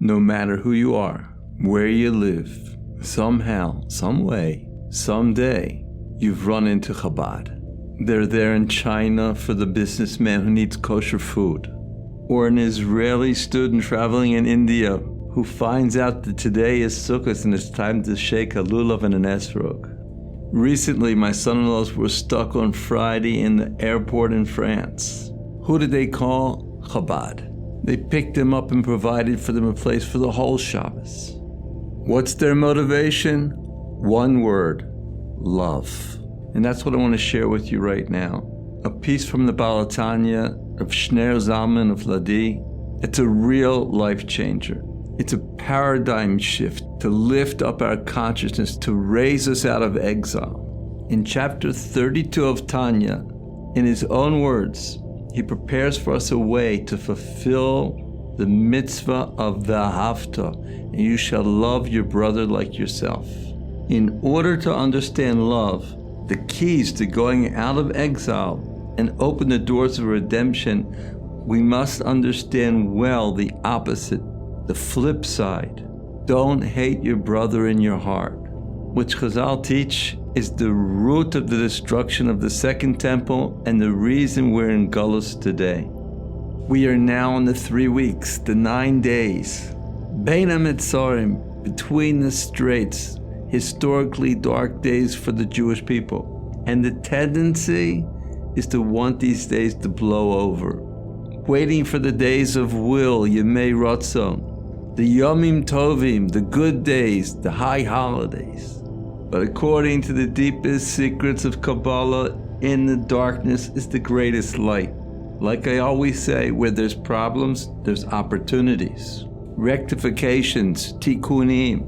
No matter who you are, where you live, somehow, some way, someday, you've run into Chabad. They're there in China for the businessman who needs kosher food, or an Israeli student traveling in India who finds out that today is Sukkot and it's time to shake a lulav and an esrog. Recently, my son-in-laws were stuck on Friday in the airport in France. Who did they call? Chabad. They picked them up and provided for them a place for the whole Shabbos. What's their motivation? One word: love. And that's what I want to share with you right now. A piece from the Baal Tanya of Shner Zalman of Ladi. It's a real life changer. It's a paradigm shift to lift up our consciousness, to raise us out of exile. In chapter 32 of Tanya, in his own words, he prepares for us a way to fulfill the mitzvah of V'ahavta, and you shall love your brother like yourself. In order to understand love, the keys to going out of exile and open the doors of redemption, we must understand well the opposite, the flip side. Don't hate your brother in your heart, which Chazal teach is the root of the destruction of the second temple and the reason we're in Gullus today. We are now in the 3 weeks, the 9 days, Bein HaMetzorim, between the straits, historically dark days for the Jewish people. And the tendency is to want these days to blow over, waiting for the days of will, Yemei Ratzon, the Yomim Tovim, the good days, the high holidays. But according to the deepest secrets of Kabbalah, in the darkness is the greatest light. Like I always say, where there's problems, there's opportunities, rectifications, tikkunim.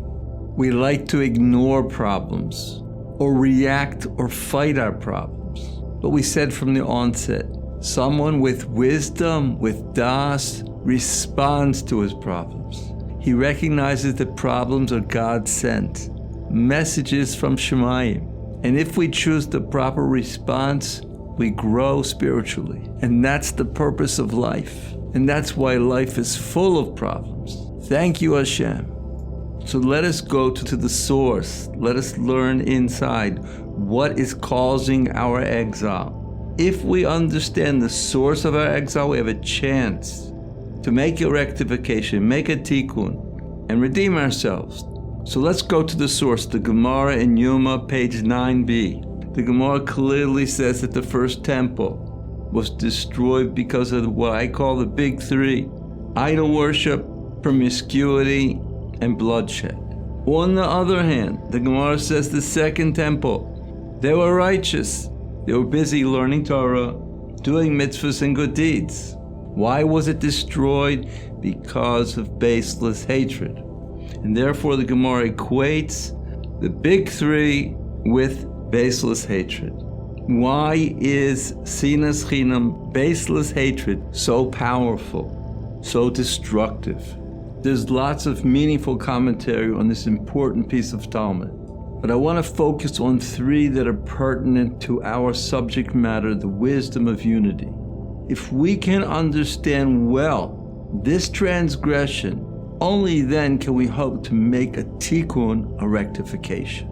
We like to ignore problems, or react or fight our problems. But we said from the onset, someone with wisdom, with das, responds to his problems. He recognizes that problems are God-sent, messages from Shemayim. And if we choose the proper response, we grow spiritually. And that's the purpose of life. And that's why life is full of problems. Thank you, Hashem. So let us go to the source. Let us learn inside what is causing our exile. If we understand the source of our exile, we have a chance to make a rectification, make a tikkun, and redeem ourselves. So let's go to the source, the Gemara in Yuma, page 9b. The Gemara clearly says that the first temple was destroyed because of what I call the big three: idol worship, promiscuity, and bloodshed. On the other hand, the Gemara says the second temple, they were righteous. They were busy learning Torah, doing mitzvahs and good deeds. Why was it destroyed? Because of baseless hatred. And therefore the Gemara equates the big three with baseless hatred. Why is sinas chinam, baseless hatred, so powerful, so destructive? There's lots of meaningful commentary on this important piece of Talmud, but I want to focus on three that are pertinent to our subject matter, the wisdom of unity. If we can understand well this transgression, only then can we hope to make a tikkun, a rectification.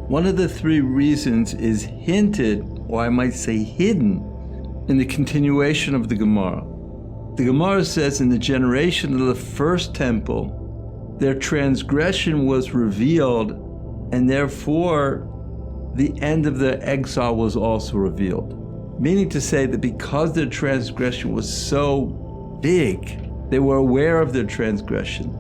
One of the three reasons is hinted, or I might say hidden, in the continuation of the Gemara. The Gemara says in the generation of the first temple, their transgression was revealed, and therefore the end of their exile was also revealed. Meaning to say that because their transgression was so big, they were aware of their transgression.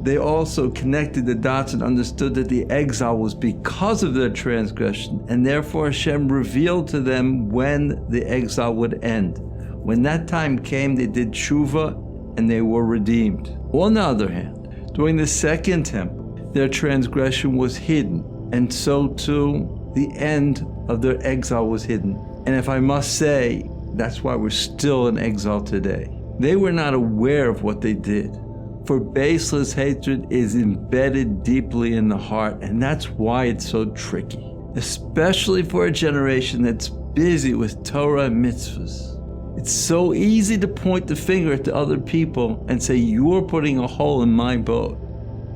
They also connected the dots and understood that the exile was because of their transgression, and therefore Hashem revealed to them when the exile would end. When that time came, they did tshuva and they were redeemed. On the other hand, during the second temple, their transgression was hidden, and so too the end of their exile was hidden. And if I must say, that's why we're still in exile today. They were not aware of what they did. For baseless hatred is embedded deeply in the heart, and that's why it's so tricky, especially for a generation that's busy with Torah and mitzvahs. It's so easy to point the finger at the other people and say, you're putting a hole in my boat.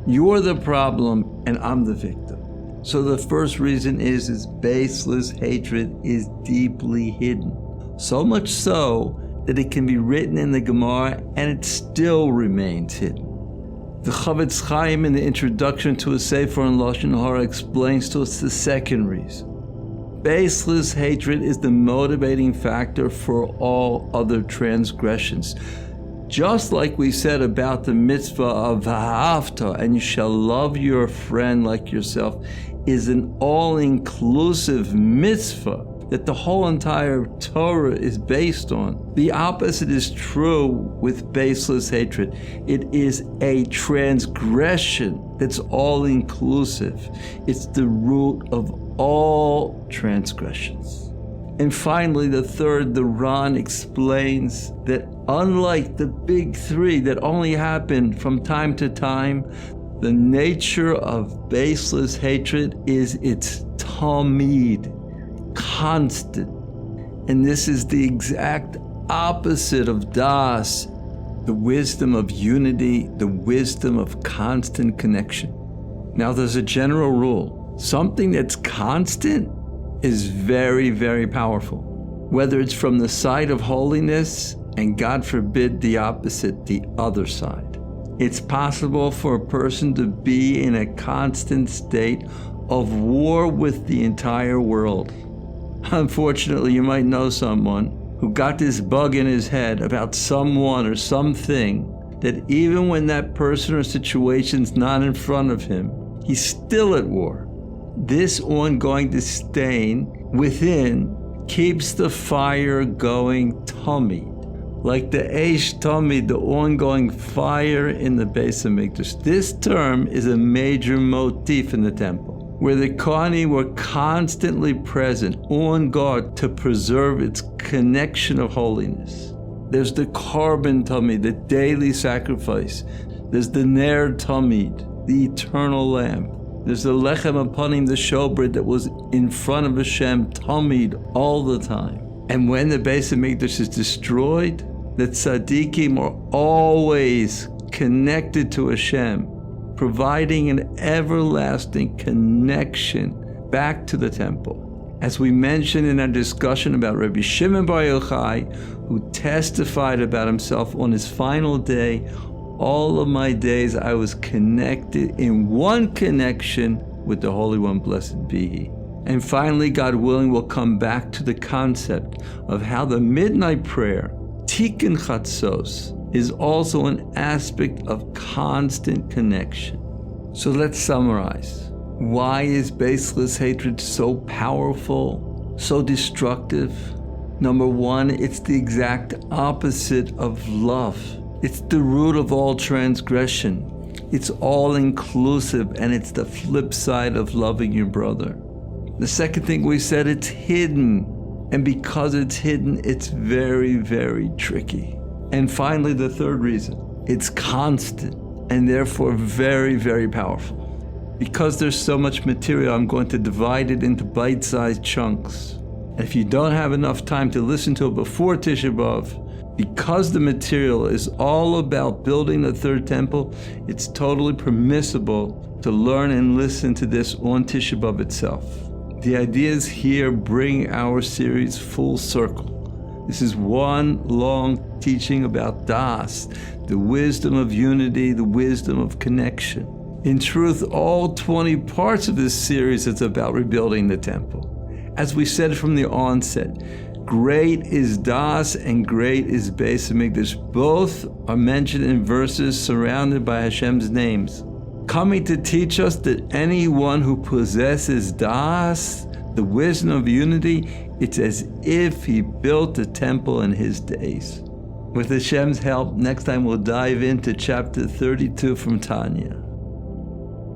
You're the problem and I'm the victim. So the first reason is baseless hatred is deeply hidden. So much so that it can be written in the Gemara and it still remains hidden. The Chavetz Chaim in the introduction to a Sefer on Lashon Hara explains to us the second reason. Baseless hatred is the motivating factor for all other transgressions. Just like we said about the mitzvah of V'ahavta, and you shall love your friend like yourself, is an all-inclusive mitzvah that the whole entire Torah is based on. The opposite is true with baseless hatred. It is a transgression that's all-inclusive. It's the root of all transgressions. And finally, the third, the Ran explains that unlike the big three that only happen from time to time, the nature of baseless hatred is its tamid, constant. And this is the exact opposite of das, the wisdom of unity, the wisdom of constant connection. Now, there's a general rule. Something that's constant is very, very powerful. Whether it's from the side of holiness, and God forbid the opposite, the other side. It's possible for a person to be in a constant state of war with the entire world. Unfortunately, you might know someone who got this bug in his head about someone or something that even when that person or situation's not in front of him, he's still at war. This ongoing disdain within keeps the fire going tamid. Like the Eish Tamid, the ongoing fire in the Beis HaMikdash. This term is a major motif in the temple, where the Kohanim were constantly present, on guard to preserve its connection of holiness. There's the Korban Tamid, the daily sacrifice. There's the Ner Tamid, the eternal lamp. There's the Lechem Apanim, the showbread that was in front of Hashem Tamid all the time. And when the Beis HaMikdash is destroyed, the tzaddikim are always connected to Hashem, providing an everlasting connection back to the temple. As we mentioned in our discussion about Rabbi Shimon Bar Yochai, who testified about himself on his final day, all of my days I was connected in one connection with the Holy One, blessed be He. And finally, God willing, we'll come back to the concept of how the midnight prayer, Tikkun Chatzos, is also an aspect of constant connection. So let's summarize. Why is baseless hatred so powerful, so destructive? Number one, it's the exact opposite of love. It's the root of all transgression. It's all inclusive, and it's the flip side of loving your brother. The second thing we said, it's hidden. And because it's hidden, it's very, very tricky. And finally, the third reason, it's constant and therefore very, very powerful. Because there's so much material, I'm going to divide it into bite-sized chunks. And if you don't have enough time to listen to it before Tisha B'Av, because the material is all about building the third temple, it's totally permissible to learn and listen to this on Tisha B'Av itself. The ideas here bring our series full circle. This is one long teaching about Das, the wisdom of unity, the wisdom of connection. In truth, all 20 parts of this series is about rebuilding the temple. As we said from the onset, great is Das and great is Beis HaMikdash. Both are mentioned in verses surrounded by Hashem's names, coming to teach us that anyone who possesses Das, the wisdom of unity, it's as if he built a temple in his days. With Hashem's help, next time we'll dive into chapter 32 from Tanya.